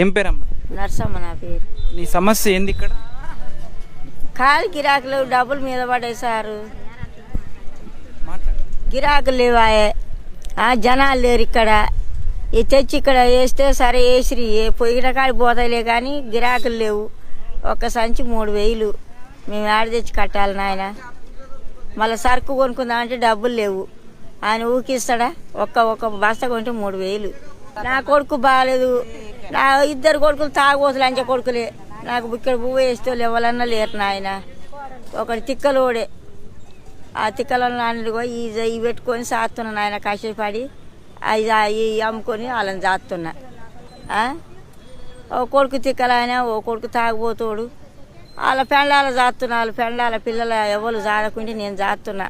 ఏం పేరమ్మా? నర్సమ్మ నా పేరు. నీ సమస్య ఏంది? ఇక్కడ కాలు గిరాకులు డబ్బులు మీద పడేసారు. గిరాకులు లేవాయే, జనాలు లేరు ఇక్కడ. ఇది తెచ్చి ఇక్కడ వేస్తే సరే వేసిరి పొయ్యిన కాడికి పోతాయిలే కానీ గిరాకులు లేవు. ఒక సంచి 3000 మేము ఆడ తెచ్చి కట్టాలి నాయన. మళ్ళీ సరుకు కొనుక్కుందామంటే డబ్బులు లేవు. ఆయన ఊకిస్తాడా? ఒక్క బస్తా కొంటే 3000. నా కొడుకు బాగాలేదు. నా 2 కొడుకులు తాగుబోతులు అంచే కొడుకులే. నాకు ఇక్కడ పువ్వు వేస్తే ఎవరన్నా లేరు నాయన. ఒకటి తిక్కలోడే. ఆ తిక్కలను అన్నిటికో ఇవి పెట్టుకొని సాస్తున్నా నాయన. కష్టపడి అవి అమ్ముకొని వాళ్ళని జాస్తున్నా. ఓ కొడుకు తిక్కలైనా, ఓ కొడుకు తాగుబోతోడు. వాళ్ళ పెండాల జాస్తున్నా. వాళ్ళ పెండాల పిల్లలు ఎవరు జాడకుంటే నేను జాస్తున్నా.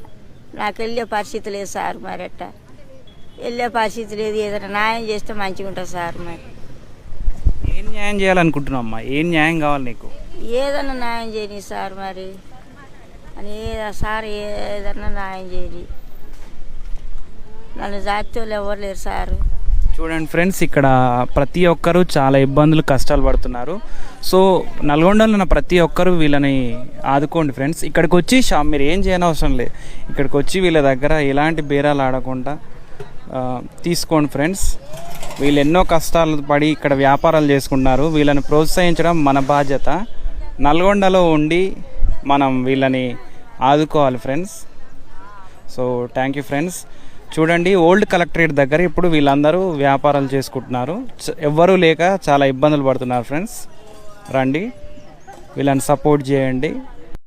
నాకు వెళ్ళే పరిస్థితి లేదు సార్. మరి ఎట్టా వెళ్ళే పరిస్థితి లేదు. ఏదైనా న్యాయం చేస్తే మంచిగా ఉంటుంది సార్. మరి ఏం న్యాయం చేయాలనుకుంటున్నావు అమ్మా? ఏం న్యాయం కావాలి నీకు? ఏదన్నా న్యాయం చేయని సార్. మరి అని సార్ ఏదన్నా న్యాయం చేయని. నన్ను జాతి వాళ్ళు ఎవరు లేరు సార్. చూడండి ఫ్రెండ్స్, ఇక్కడ ప్రతి ఒక్కరూ చాలా ఇబ్బందులు కష్టాలు పడుతున్నారు. సో నల్గొండలో ఉన్న ప్రతి ఒక్కరూ వీళ్ళని ఆదుకోండి ఫ్రెండ్స్. ఇక్కడికి వచ్చి మీరు ఏం చేయనవసరం లేదు. ఇక్కడికి వచ్చి వీళ్ళ దగ్గర ఎలాంటి బేరాలు ఆడకుండా తీసుకోండి ఫ్రెండ్స్. వీళ్ళు ఎన్నో కష్టాలు పడి ఇక్కడ వ్యాపారాలు చేసుకుంటున్నారు. వీళ్ళని ప్రోత్సహించడం మన బాధ్యత. నల్గొండలో ఉండి మనం వీళ్ళని ఆదుకోవాలి friends. So thank you friends. చూడండి, ఓల్డ్ కలెక్టరేట్ దగ్గర ఇప్పుడు వీళ్ళందరూ వ్యాపారాలు చేసుకుంటున్నారు. ఎవ్వరూ లేక చాలా ఇబ్బందులు పడుతున్నారు ఫ్రెండ్స్. రండి, వీళ్ళని సపోర్ట్ చేయండి.